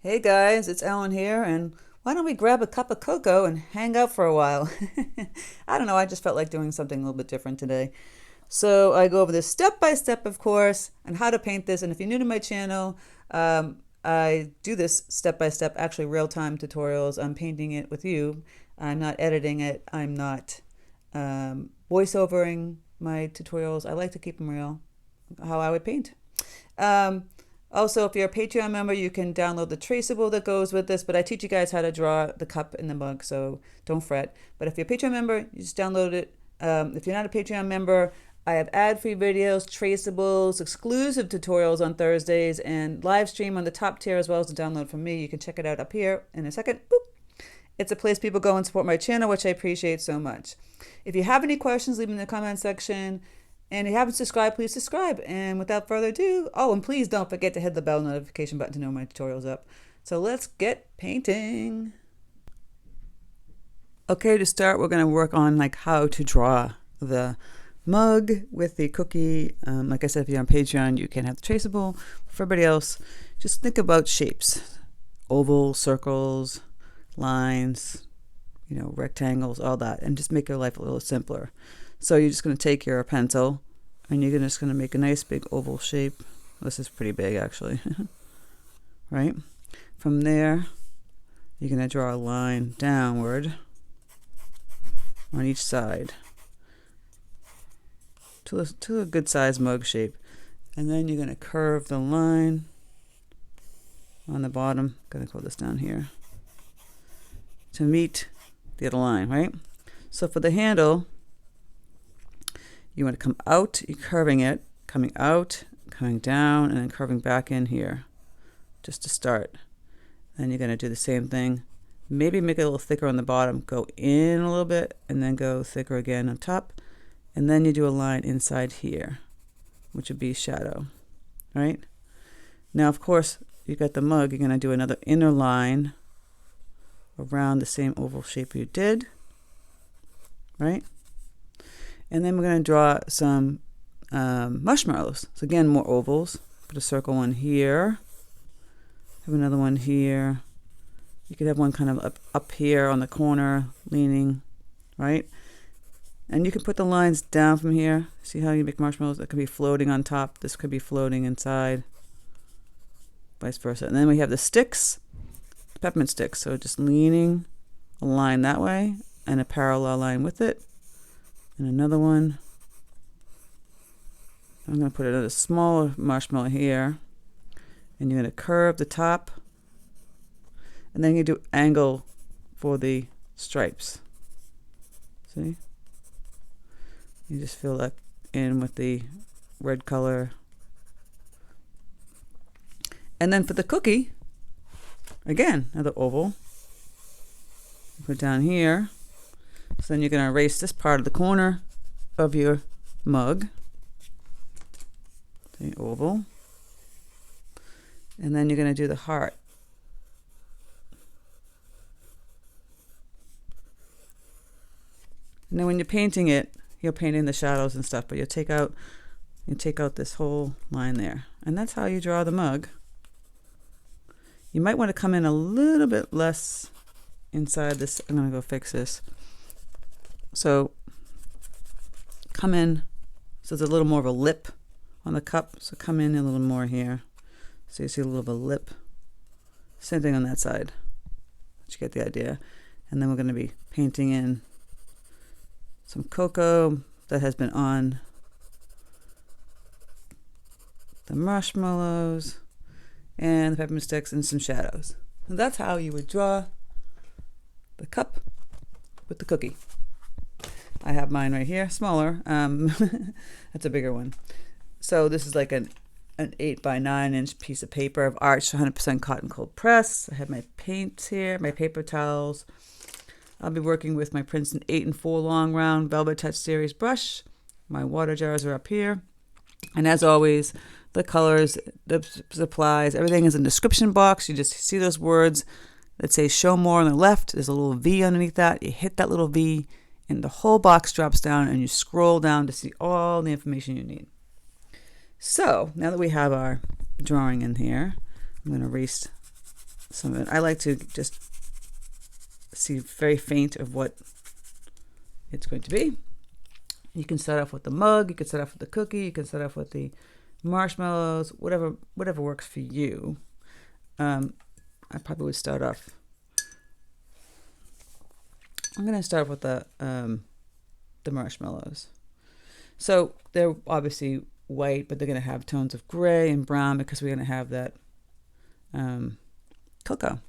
Hey guys, it's Ellen here, and why don't we grab a cup of cocoa and hang out for a while? I don't know, I just felt like doing something a little bit different today. So I go over this step by step, of course, on how to paint this. And if you're new to my channel, I do this step by step, actually real time tutorials. I'm painting it with you. I'm not editing it. I'm not voiceovering my tutorials. I like to keep them real, how I would paint. Um, Also, if you're a Patreon member, you can download the traceable that goes with this, but I teach you guys how to draw the cup and the mug, so don't fret. But if you're a Patreon member, you just download it. If you're not a Patreon member, I have ad-free videos, traceables, exclusive tutorials on Thursdays, and live stream on the top tier as well as the download from me. You can check it out up here in a second. Boop. It's a place people go and support my channel, which I appreciate so much. If you have any questions, leave them in the comment section. And if you haven't subscribed, please subscribe. And without further ado, oh, and please don't forget to hit the bell notification button to know my tutorial's up. So let's get painting. Okay, to start, we're going to work on like how to draw the mug with the cookie. Like I said, if you're on Patreon, you can have the traceable. For everybody else, just think about shapes. Ovals, circles, lines, rectangles, all that. And just make your life a little simpler. So you're just going to take your pencil and you're just going to make a nice big oval shape. This is pretty big actually. Right? From there, you're going to draw a line downward on each side to a good size mug shape. And then you're going to curve the line on the bottom. I'm going to call this down here to meet the other line, right? So for the handle, you want to come out, you're curving it, coming out, coming down, and then curving back in here, just to start. Then you're going to do the same thing. Maybe make it a little thicker on the bottom, go in a little bit, and then go thicker again on top. And then you do a line inside here, which would be shadow, right? Now, of course, you got the mug, you're going to do another inner line around the same oval shape you did, right? And then we're going to draw some marshmallows. So again, more ovals. Put a circle one here. Have another one here. You could have one kind of up here on the corner, leaning, right? And you can put the lines down from here. See how you make marshmallows? That could be floating on top. This could be floating inside. Vice versa. And then we have the sticks, peppermint sticks. So just leaning a line that way and a parallel line with it. And another one. I'm going to put another smaller marshmallow here. And you're going to curve the top. And then you do angle for the stripes. See? You just fill that in with the red color. And then for the cookie, again, another oval. Put down here. So then you're going to erase this part of the corner of your mug, the oval, and then you're going to do the heart. And then when you're painting it, you're painting the shadows and stuff, but you take out this whole line there, and that's how you draw the mug. You might want to come in a little bit less inside this. I'm going to go fix this. So come in, so there's a little more of a lip on the cup, so come in a little more here. So you see a little of a lip. Same thing on that side. But you get the idea. And then we're going to be painting in some cocoa that has been on the marshmallows and the peppermint sticks and some shadows. And that's how you would draw the cup with the cookie. I have mine right here, smaller. That's a bigger one. So this is like an 8 by 9 inch piece of paper. I've arched 100% cotton cold press. I have my paints here, my paper towels. I'll be working with my Princeton 8 and 4 long round Velvet Touch Series brush. My water jars are up here. And as always, the colors, the supplies, everything is in the description box. You just see those words that say show more on the left. There's a little V underneath that. You hit that little V and the whole box drops down and you scroll down to see all the information you need. So now that we have our drawing in here, I'm going to erase some of it. I like to just see very faint of what it's going to be. You can start off with the mug, you can start off with the cookie, you can start off with the marshmallows, whatever works for you. I probably would start off. I'm going to start with the marshmallows. So they're obviously white, but they're going to have tones of gray and brown because we're going to have that cocoa.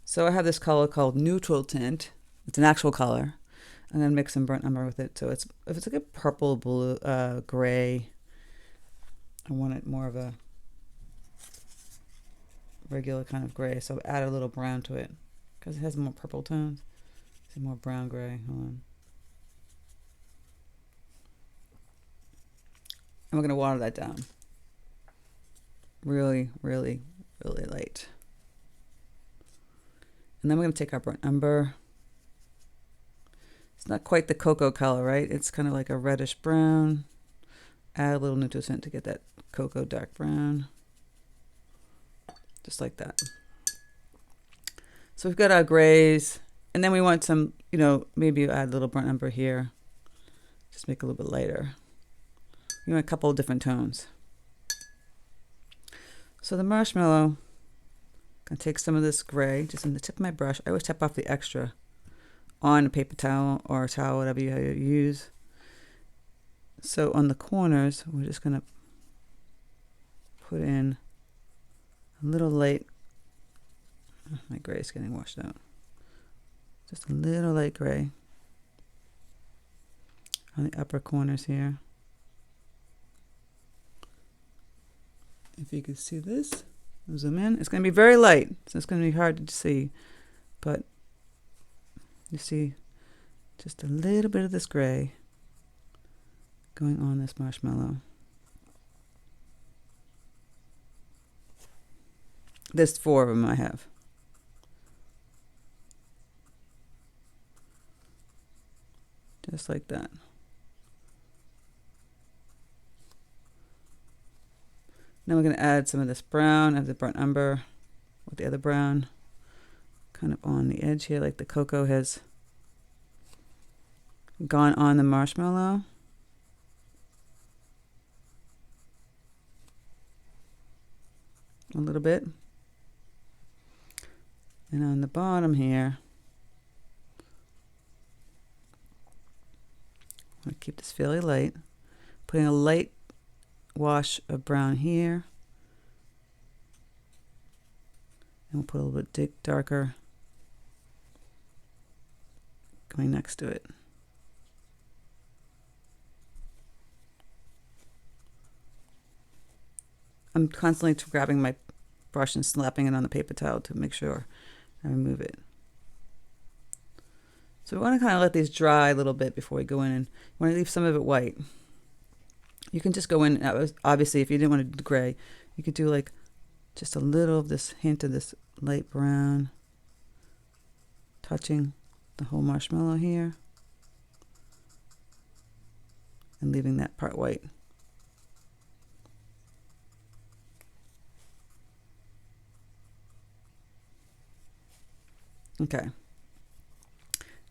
So I have this color called neutral tint. It's an actual color. I'm going to mix some burnt umber with it. So if it's like a purple, blue, gray, I want it more of a regular kind of gray. So I'll add a little brown to it because it has more purple tones. Some more brown gray. Hold on. And we're going to water that down. Really, really, really light. And then we're going to take our burnt umber. It's not quite the cocoa color, right? It's kind of like a reddish brown. Add a little neutral tint to get that cocoa dark brown. Just like that. So we've got our grays. And then we want some, maybe add a little burnt umber here. Just make it a little bit lighter. You want a couple of different tones. So the marshmallow, I'm going to take some of this gray just in the tip of my brush. I always tap off the extra on a paper towel or a towel, whatever you use. So on the corners, we're just going to put in a little light. Oh, my gray is getting washed out. Just a little light gray on the upper corners here. If you can see this, I'll zoom in. It's going to be very light, so it's going to be hard to see. But you see just a little bit of this gray going on this marshmallow. There's 4 of them I have. Just like that. Now we're going to add some of this brown. I have the burnt umber with the other brown kind of on the edge here, like the cocoa has gone on the marshmallow. A little bit. And on the bottom here, I'm going to keep this fairly light. Putting a light wash of brown here. And we'll put a little bit darker going next to it. I'm constantly grabbing my brush and slapping it on the paper towel to make sure I remove it. So we want to kind of let these dry a little bit before we go in, and you want to leave some of it white. You can just go in, obviously if you didn't want to do gray, you could do like just a little of this hint of this light brown touching the whole marshmallow here and leaving that part white. Okay.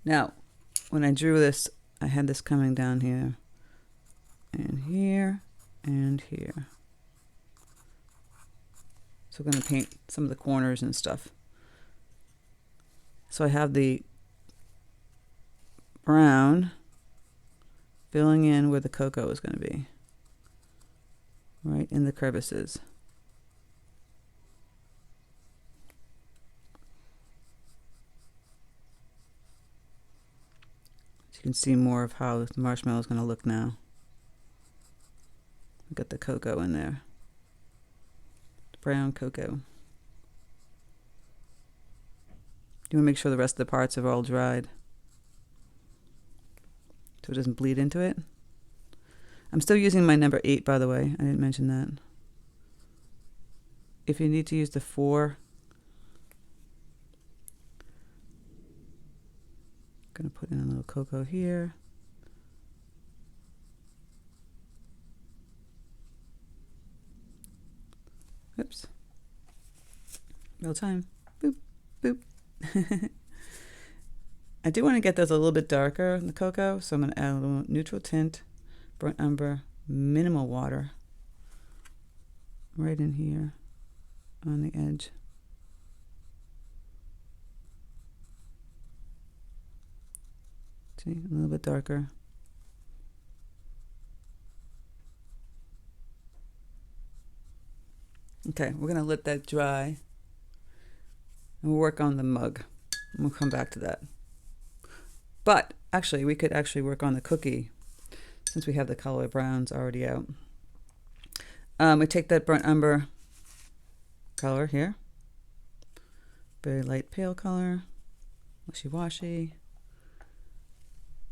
Now, when I drew this, I had this coming down here and here and here. So we're going to paint some of the corners and stuff. So I have the brown filling in where the cocoa is going to be, right in the crevices. So you can see more of how the marshmallow is going to look now. We've got the cocoa in there. Brown cocoa. You want to make sure the rest of the parts are all dried so it doesn't bleed into it. I'm still using my number 8, by the way. I didn't mention that. If you need to use the 4, I'm going to put in a little cocoa here. Oops. Real time. Boop, boop. I do want to get those a little bit darker in the cocoa, so I'm going to add a little neutral tint, burnt umber, minimal water, right in here on the edge. See, a little bit darker. Okay, we're going to let that dry, and we'll work on the mug. And we'll come back to that. But actually, we could actually work on the cookie since we have the color browns already out. We take that burnt umber color here, very light pale color, wishy-washy,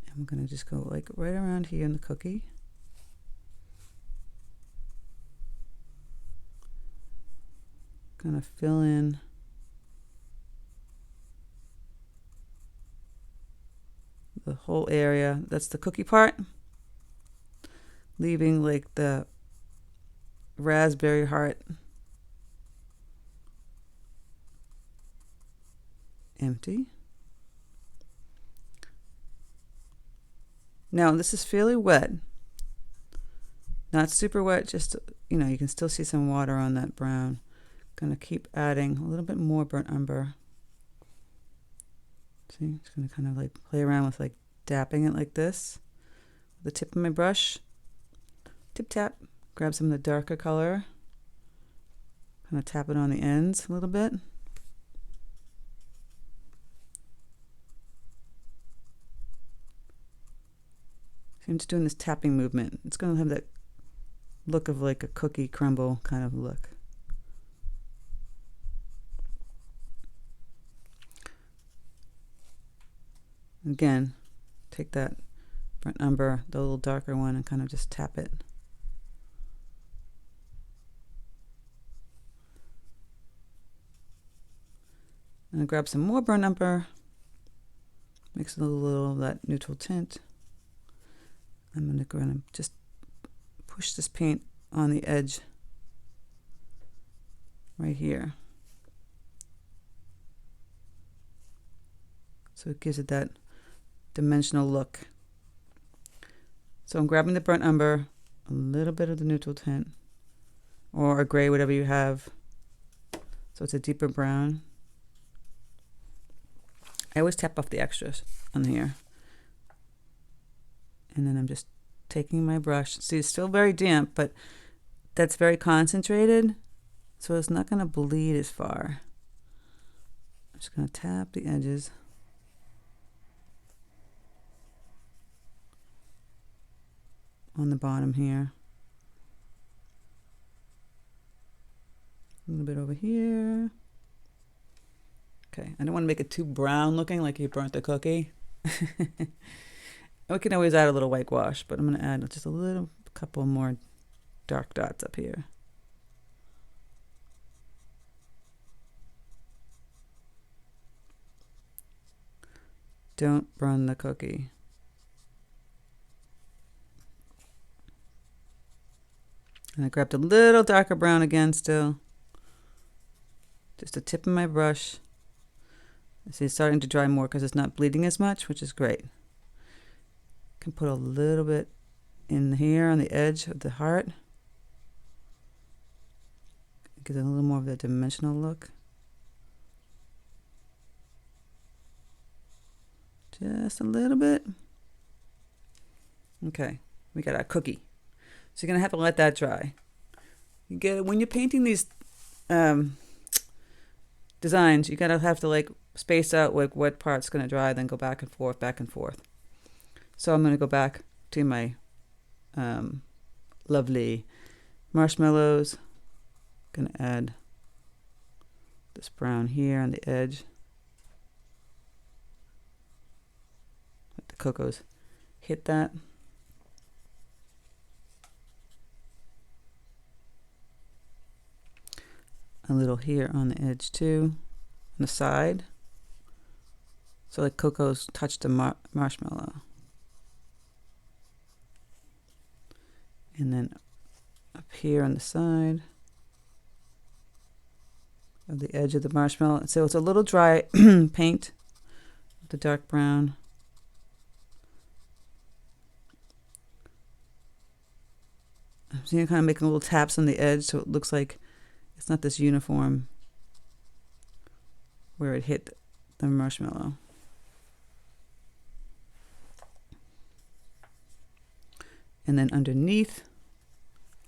and we're going to just go like right around here in the cookie. Gonna fill in the whole area. That's the cookie part, leaving like the raspberry heart empty. Now this is fairly wet, not super wet, just, you know, you can still see some water on that brown. Gonna keep adding a little bit more burnt umber. See, just gonna kind of like play around with like dapping it like this with the tip of my brush. Tip tap, grab some of the darker color, kind of tap it on the ends a little bit. So I'm just doing this tapping movement. It's gonna have that look of like a cookie crumble kind of look. Again, take that burnt umber, the little darker one, and kind of just tap it. And I grab some more burnt umber, mix a little of that neutral tint. I'm going to go and just push this paint on the edge right here. So it gives it that dimensional look. So I'm grabbing the burnt umber, a little bit of the neutral tint, or a gray, whatever you have. So it's a deeper brown. I always tap off the extras on here. And then I'm just taking my brush. See, it's still very damp, but that's very concentrated, so it's not going to bleed as far. I'm just going to tap the edges. On the bottom here. A little bit over here. Okay, I don't want to make it too brown looking like you burnt the cookie. We can always add a little white gouache, but I'm going to add just a couple more dark dots up here. Don't burn the cookie. And I grabbed a little darker brown again still. Just the tip of my brush. See, it's starting to dry more because it's not bleeding as much, which is great. Can put a little bit in here on the edge of the heart. Get a little more of that dimensional look. Just a little bit. Okay, we got our cookie. So you're gonna have to let that dry. You get when you're painting these designs, you gotta have to like space out like what part's gonna dry, then go back and forth, back and forth. So I'm gonna go back to my lovely marshmallows. Gonna add this brown here on the edge. Let the cocos hit that. A little here on the edge too, on the side. So like cocos touch the marshmallow. And then up here on the side. of the edge of the marshmallow. So it's a little dry paint, the dark brown. So you're kind of making little taps on the edge so it looks like it's not this uniform where it hit the marshmallow. And then underneath,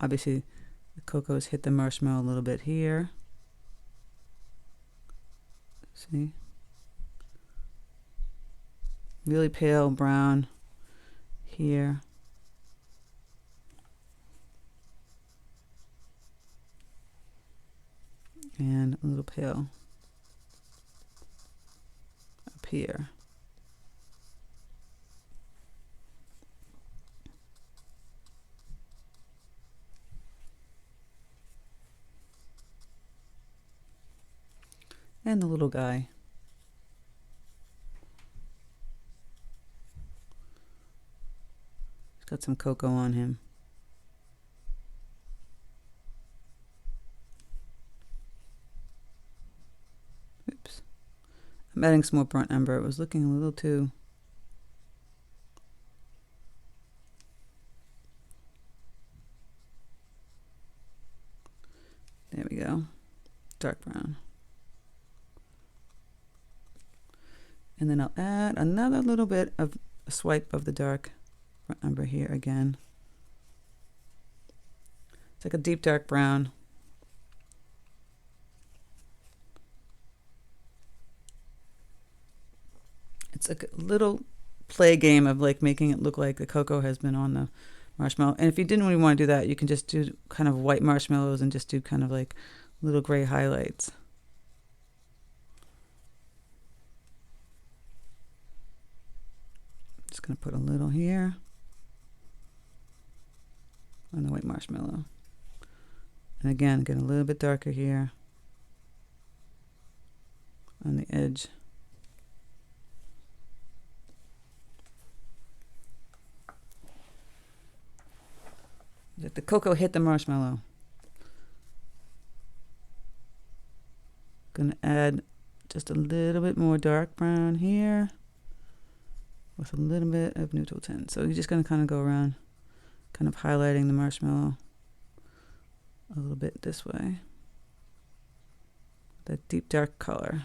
obviously the cocoa's hit the marshmallow a little bit here. See? Really pale brown here. And a little pale up here. And the little guy. He's got some cocoa on him. Oops. I'm adding some more burnt umber. It was looking a little too... There we go. Dark brown. And then I'll add another little bit of a swipe of the dark umber here again. It's like a deep dark brown. It's a little play game of like making it look like the cocoa has been on the marshmallow. And if you didn't really want to do that, you can just do kind of white marshmallows and just do kind of like little gray highlights. Just going to put a little here on the white marshmallow. And again, get a little bit darker here on the edge. Let the cocoa hit the marshmallow. Going to add just a little bit more dark brown here with a little bit of neutral tint. So you're just going to kind of go around, kind of highlighting the marshmallow a little bit this way. That deep dark color.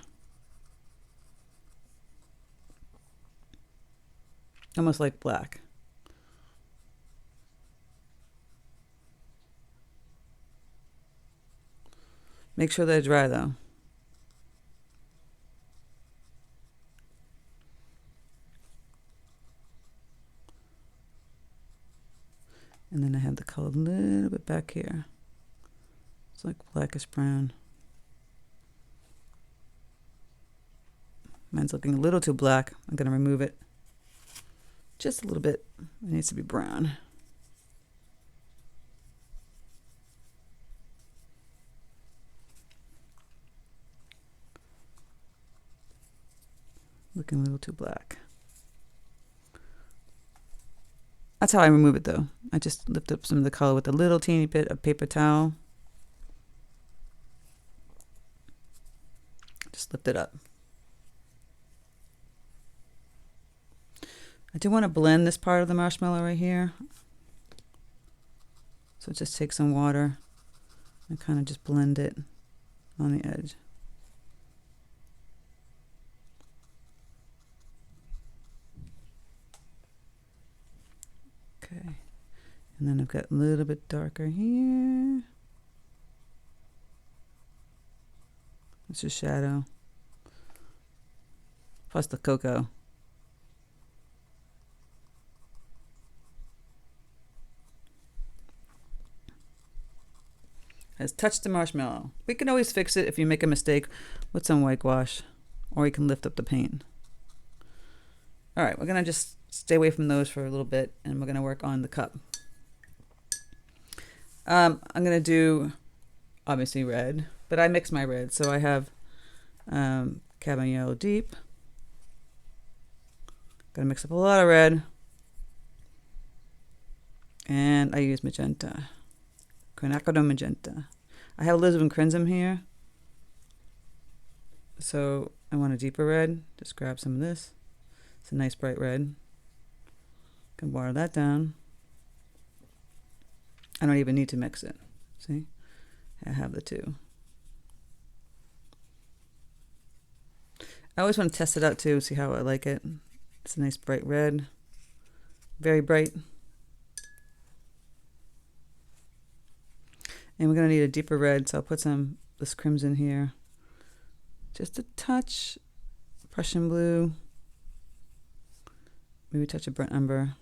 Almost like black. Make sure they're dry though. And then I have the color a little bit back here. It's like blackish brown. Mine's looking a little too black. I'm going to remove it just a little bit. It needs to be brown. Looking a little too black. That's how I remove it though. I just lift up some of the color with a little teeny bit of paper towel. Just lift it up. I do want to blend this part of the marshmallow right here. So just take some water and kind of just blend it on the edge. Okay, and then I've got a little bit darker here. It's a shadow. Plus the cocoa. Has touched the marshmallow. We can always fix it if you make a mistake with some white gouache, or you can lift up the paint. All right, we're gonna just stay away from those for a little bit, and we're gonna work on the cup. I'm gonna do obviously red, but I mix my red, so I have cadmium yellow deep. Gonna mix up a lot of red, and I use magenta, quinachradone magenta. I have alizarin crimson here, So I want a deeper red. Just grab some of this. It's a nice bright red. Can water that down. I don't even need to mix it. See? I have the two. I always want to test it out too, see how I like it. It's a nice bright red. Very bright. And we're going to need a deeper red, so I'll put some this crimson here. Just a touch Prussian blue. Maybe a touch of burnt umber.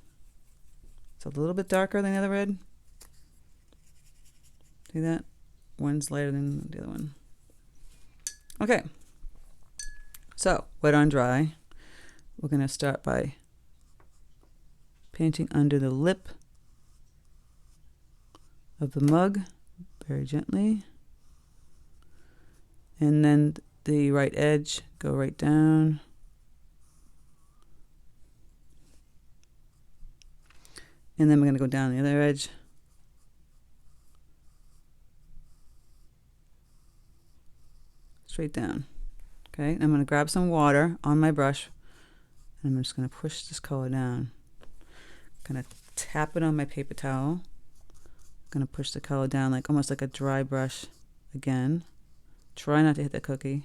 It's a little bit darker than the other red. See that? One's lighter than the other one. Okay. So, wet on dry. We're going to start by painting under the lip of the mug very gently. And then the right edge, go right down. And then we're going to go down the other edge. Straight down. Okay, and I'm going to grab some water on my brush. And I'm just going to push this color down. Going to tap it on my paper towel. Going to push the color down like almost like a dry brush again. Try not to hit the cookie.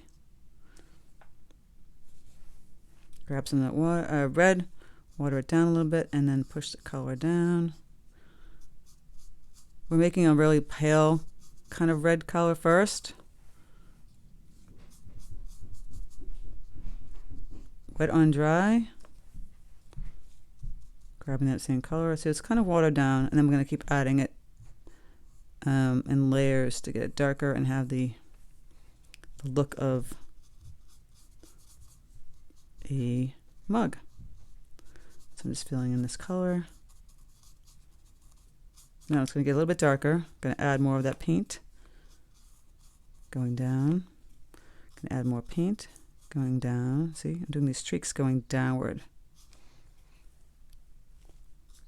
Grab some of that water, red, water it down a little bit, and then push the color down. We're making a really pale kind of red color first. Wet on dry. Grabbing that same color. So it's kind of watered down, and then we're going to keep adding it in layers to get it darker and have the look of a mug. So I'm just filling in this color. Now it's going to get a little bit darker. I'm going to add more of that paint. Going down. Going to add more paint. Going down. See, I'm doing these streaks going downward.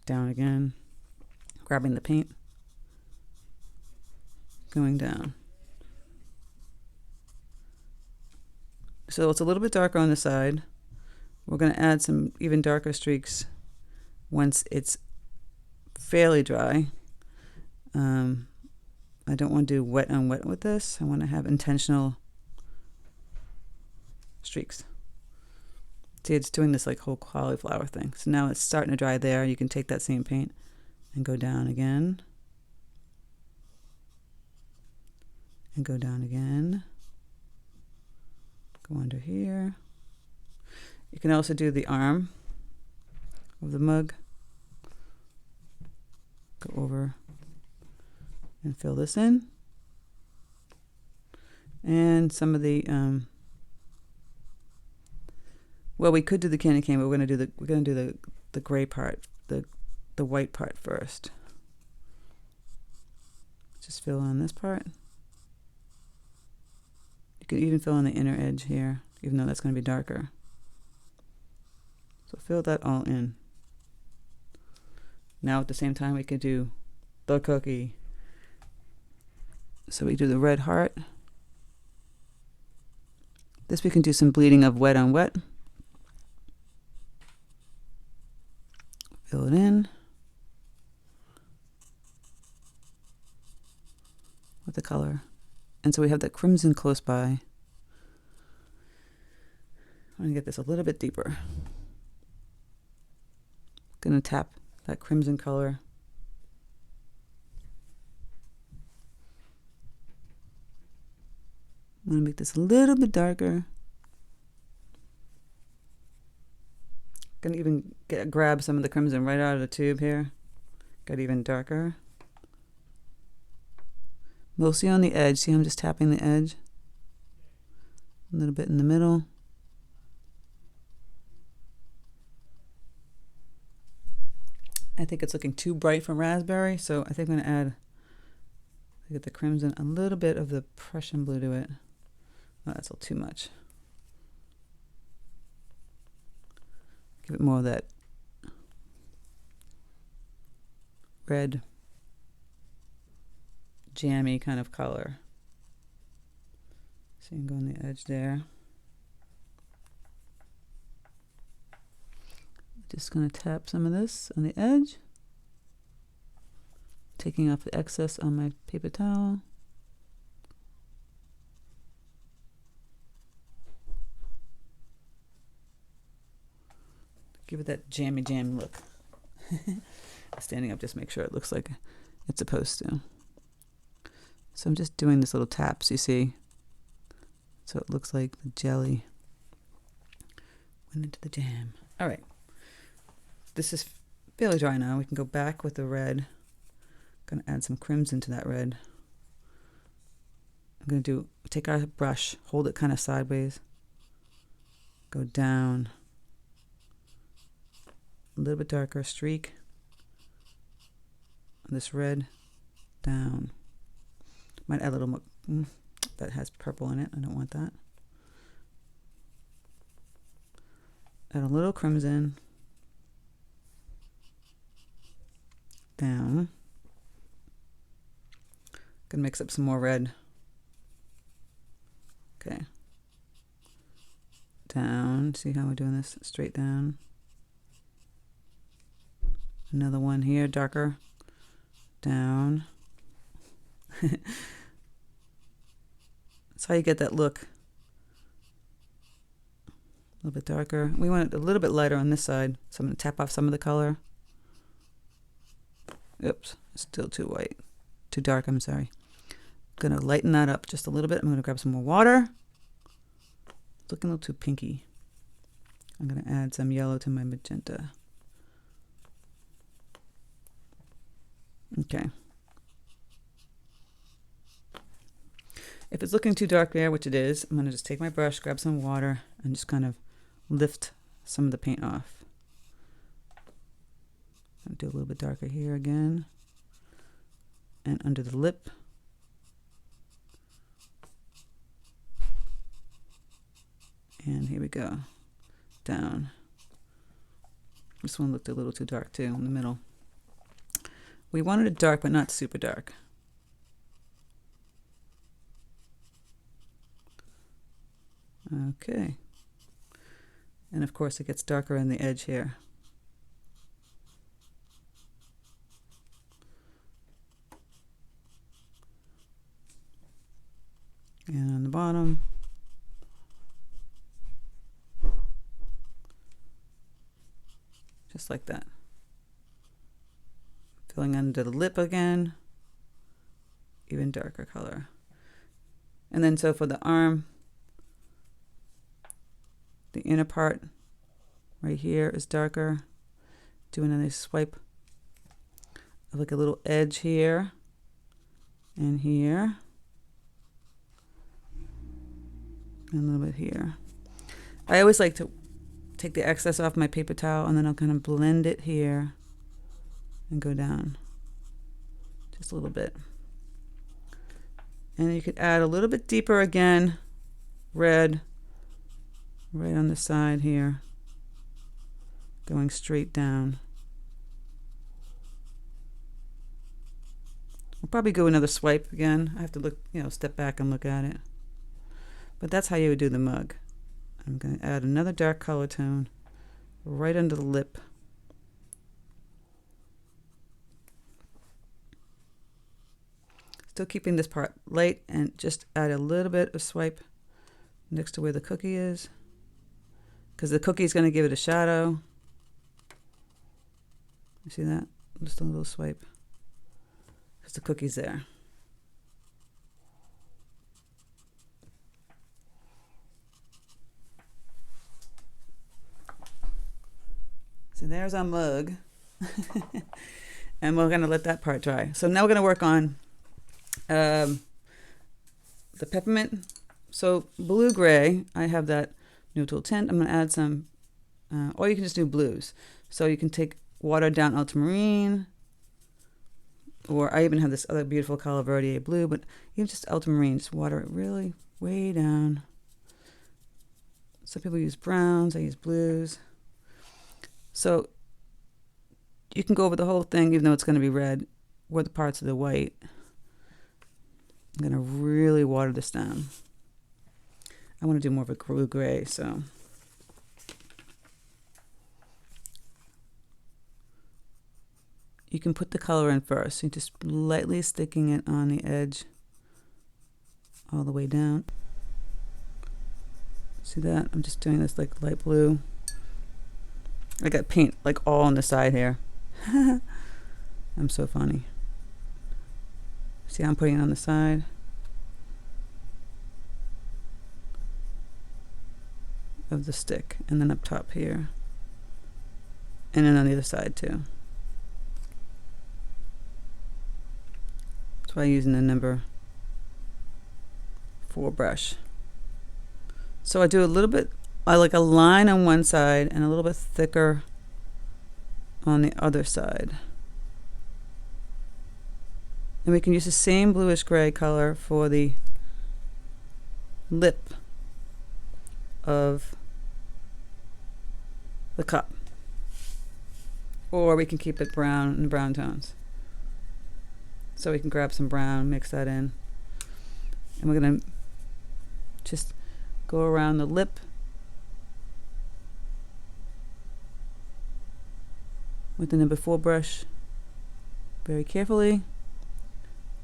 Down again. Grabbing the paint. Going down. So it's a little bit darker on the side. We're going to add some even darker streaks once it's fairly dry. I don't want to do wet on wet with this. I want to have intentional streaks. See, it's doing this like whole cauliflower thing. So now it's starting to dry there. You can take that same paint and go down again. And go down again. Go under here. You can also do the arm of the mug. Go over and fill this in. And some of the well, we could do the candy cane, but we're gonna do the gray part, the white part first. Just fill on this part. You can even fill in the inner edge here, even though that's going to be darker. So fill that all in. Now at the same time we could do the cookie. So we do the red heart. This we can do some bleeding of wet on wet. Fill it in with the color. And so we have that crimson close by. I'm going to get this a little bit deeper. Going to tap that crimson color. I'm going to make this a little bit darker. Going to even grab some of the crimson right out of the tube here. Get even darker. Mostly on the edge. See, I'm just tapping the edge. A little bit in the middle. I think it's looking too bright for raspberry, so I think I'm going to add, get the crimson, a little bit of the Prussian blue to it. Oh, that's a little too much. Give it more of that red, jammy kind of color. So you can go on the edge there. Just going to tap some of this on the edge, taking off the excess on my paper towel. Give it that jammy jam look. Standing up, just make sure it looks like it's supposed to. So I'm just doing this little taps, you see, so it looks like the jelly went into the jam. All right, this is fairly dry now. We can go back with the red. I'm going to add some crimson to that red. I'm going to take our brush, hold it kind of sideways, go down, a little bit darker streak on this red, down. Might add a little more, that has purple in it. I don't want that. Add a little crimson, down. Gonna mix up some more red. Okay. Down. See how we're doing this? Straight down. Another one here, darker. Down. That's how you get that look. A little bit darker. We want it a little bit lighter on this side, so I'm going to tap off some of the color. Oops, still too white. Too dark, I'm sorry. I'm going to lighten that up just a little bit. I'm going to grab some more water. It's looking a little too pinky. I'm going to add some yellow to my magenta. Okay. If it's looking too dark there, which it is, I'm going to just take my brush, grab some water, and just kind of lift some of the paint off. I'll do a little bit darker here again. And under the lip. And here we go. Down. This one looked a little too dark too in the middle. We wanted it dark, but not super dark. Okay. And of course it gets darker on the edge here. And on the bottom. Just like that. Filling under the lip again. Even darker color. And then so for the arm, the inner part right here is darker. Do another swipe of like a little edge here and here. And a little bit here. I always like to take the excess off my paper towel and then I'll kind of blend it here and go down just a little bit. And you could add a little bit deeper again, red, right on the side here, going straight down. I'll probably go another swipe again. I have to look, step back and look at it. But that's how you would do the mug. I'm going to add another dark color tone right under the lip. Still keeping this part light and just add a little bit of swipe next to where the cookie is, because the cookie is going to give it a shadow. You see that? Just a little swipe because the cookie's there. So there's our mug. And we're going to let that part dry. So now we're going to work on the peppermint. So blue-gray, I have that neutral tint. I'm going to add some, or you can just do blues. So you can take watered down ultramarine, or I even have this other beautiful color, Verdier blue, but even just ultramarine, just water it really way down. Some people use browns, I use blues. So you can go over the whole thing, even though it's going to be red, or the parts of the white. I'm going to really water this down. I want to do more of a blue gray, so you can put the color in first. So you're just lightly sticking it on the edge all the way down. See that? I'm just doing this like light blue. I got paint like all on the side here. I'm so funny. See how I'm putting it on the side? Of the stick, and then up top here, and then on the other side too. That's why I'm using the number 4 brush. So I do a little bit, I like a line on one side and a little bit thicker on the other side. And we can use the same bluish gray color for the lip of the cup, or we can keep it brown in brown tones. So we can grab some brown, mix that in, and we're gonna just go around the lip with the number 4 brush very carefully,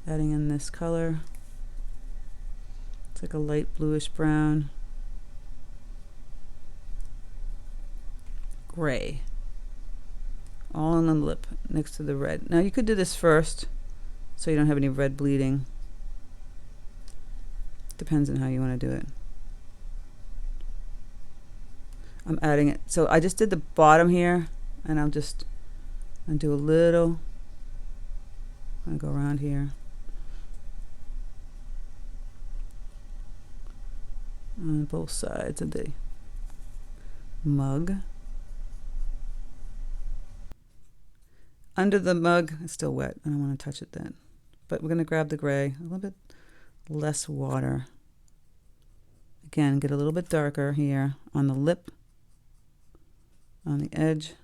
adding in this color. It's like a light bluish brown. Gray, all on the lip next to the red. Now you could do this first so you don't have any red bleeding. Depends on how you want to do it. I'm adding it. So I just did the bottom here, and I'll do a little. I'm gonna go around here. On both sides of the mug. Under the mug, it's still wet. I don't want to touch it then. But we're going to grab the gray, a little bit less water. Again, get a little bit darker here on the lip, on the edge.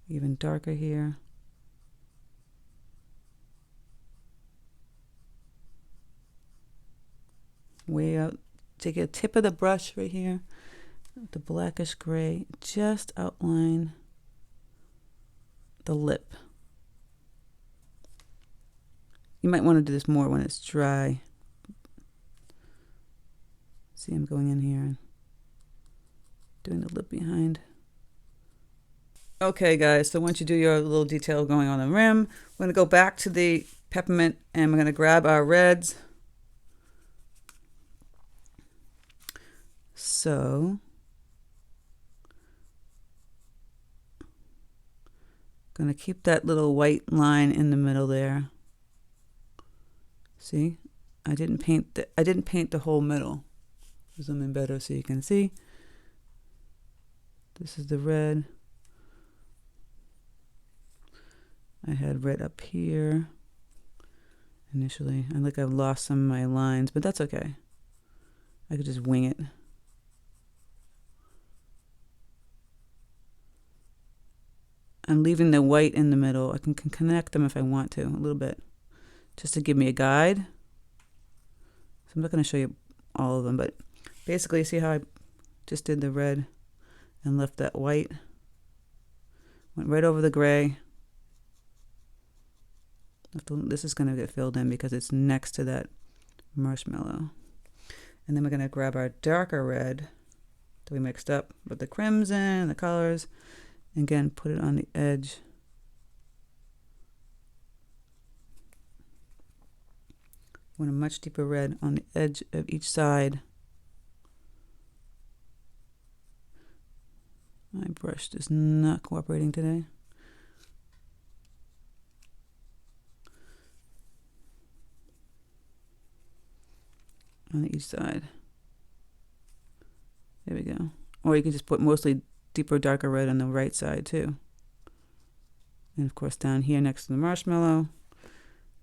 Even darker here. Way out. Take a tip of the brush right here, the blackish gray, just outline the lip. You might want to do this more when it's dry. See, I'm going in here and doing the lip behind. Okay guys, so once you do your little detail going on the rim, we're going to go back to the peppermint and we're going to grab our reds. So going to keep that little white line in the middle there. See, I didn't paint the whole middle. Zoom in better so you can see. This is the red. I had red up here initially. I think I've lost some of my lines, but that's okay. I could just wing it. I'm leaving the white in the middle. I can connect them if I want to, a little bit, just to give me a guide. So I'm not going to show you all of them, but basically, see how I just did the red and left that white? Went right over the gray. This is going to get filled in because it's next to that marshmallow. And then we're going to grab our darker red that we mixed up with the crimson, the colors. Again, put it on the edge. Want a much deeper red on the edge of each side. My brush is not cooperating today. On each side. There we go. Or you can just put mostly deeper, darker red on the right side too. And of course down here next to the marshmallow.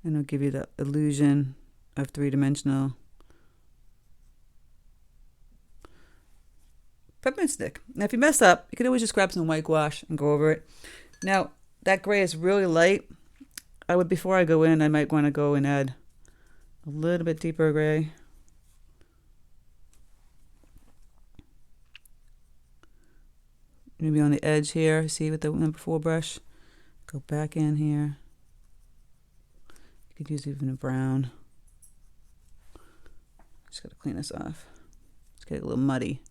And it'll give you the illusion of three-dimensional peppermint stick. Now if you mess up, you can always just grab some white gouache and go over it. Now that gray is really light. Before I go in, I might want to go and add a little bit deeper gray. Maybe on the edge here, see with the number 4 brush. Go back in here. You could use even a brown. Just gotta clean this off. It's getting a little muddy.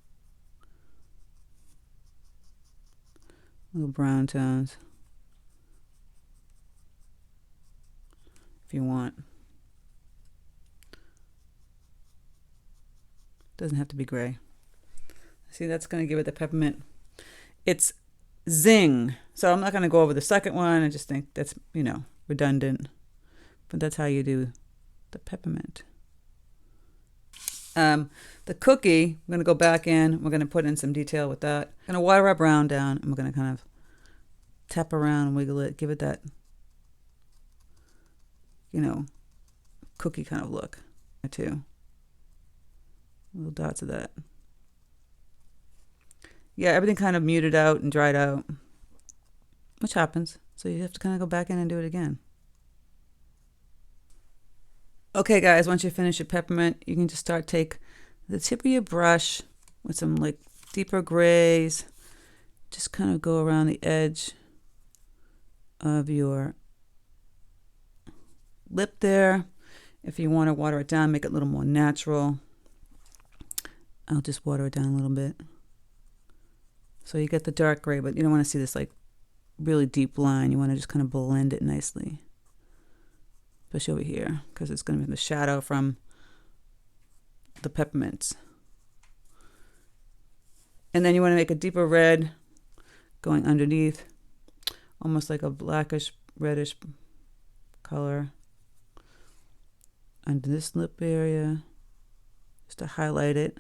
Little brown tones. If you want. Doesn't have to be gray. See, that's gonna give it the peppermint. It's zing. So I'm not gonna go over the second one. I just think that's, you know, redundant. But that's how you do the peppermint. The cookie, I'm going to go back in. We're going to put in some detail with that. I'm going to water our brown down, and we're going to kind of tap around and wiggle it, give it that, you know, cookie kind of look too. Little dots of that. Yeah, everything kind of muted out and dried out, which happens. So you have to kind of go back in and do it again. Okay, guys, once you finish your peppermint, you can just take the tip of your brush with some like deeper grays. Just kind of go around the edge of your lip there. If you want to water it down, make it a little more natural. I'll just water it down a little bit. So you get the dark gray, but you don't want to see this like really deep line. You want to just kind of blend it nicely. Especially over here, because it's going to be the shadow from the peppermints. And then you want to make a deeper red going underneath, almost like a blackish reddish color under this lip area, just to highlight it.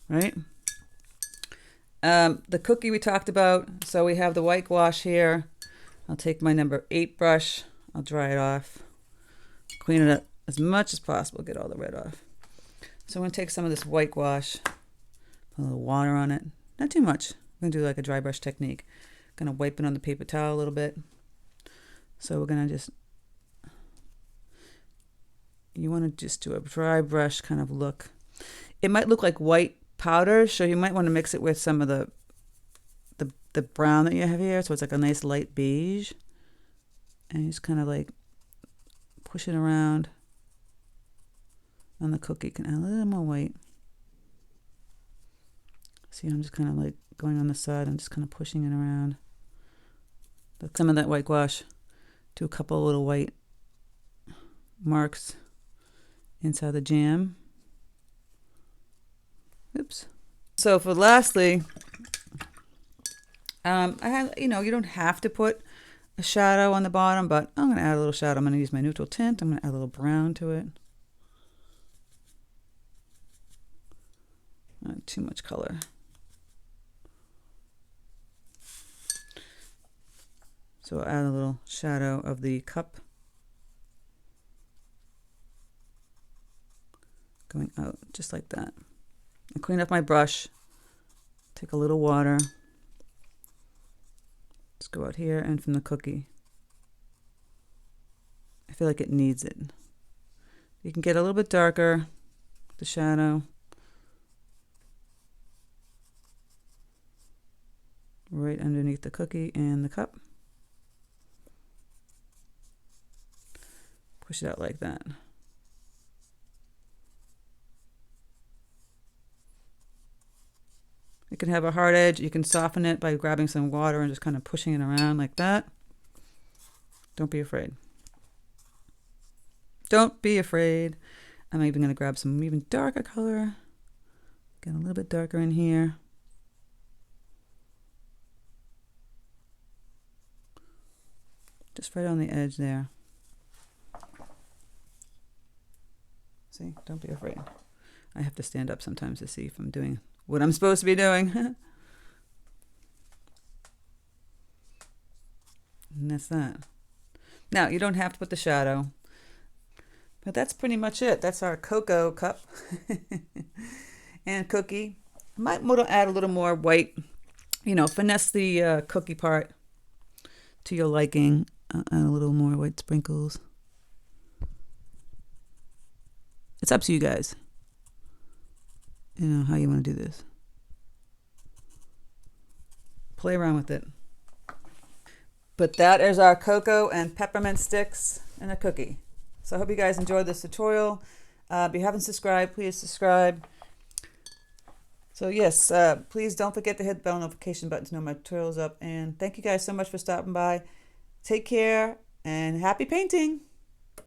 Right? The cookie we talked about, so we have the white gouache here. I'll take my number 8 brush, I'll dry it off, clean it up as much as possible, get all the red off. So I'm going to take some of this white gouache, put a little water on it, not too much. I'm going to do like a dry brush technique. I'm going to wipe it on the paper towel a little bit. So we're going to just, you want to just do a dry brush kind of look. It might look like white powder, so you might want to mix it with some of the brown that you have here, so it's like a nice light beige, and you just kind of like push it around on the cookie. You can add a little more white. See, I'm just kind of like going on the side. I'm just kind of pushing it around. But some of that white gouache, do a couple of little white marks inside the jam. Oops. So for lastly, I have, you know, you don't have to put a shadow on the bottom, but I'm going to add a little shadow. I'm going to use my neutral tint. I'm going to add a little brown to it. Not too much color. So I'll add a little shadow of the cup going out just like that. I clean up my brush, take a little water, just go out here and from the cookie. I feel like it needs it. You can get a little bit darker, the shadow. Right underneath the cookie and the cup. Push it out like that. You can have a hard edge. You can soften it by grabbing some water and just kind of pushing it around like that. Don't be afraid. Don't be afraid. I'm even going to grab some even darker color. Get a little bit darker in here. Just right on the edge there. See, don't be afraid. I have to stand up sometimes to see if I'm doing what I'm supposed to be doing. And that's that. Now, you don't have to put the shadow, but that's pretty much it. That's our cocoa cup and cookie. I might add a little more white, you know, finesse the cookie part to your liking. Add a little more white sprinkles. It's up to you guys. You know how you want to do this. play around with it. But that is our cocoa and peppermint sticks and a cookie. So I hope you guys enjoyed this tutorial. If you haven't subscribed, please subscribe. So yes, please don't forget to hit the bell notification button to know my tutorial's up. And thank you guys so much for stopping by. Take care and happy painting!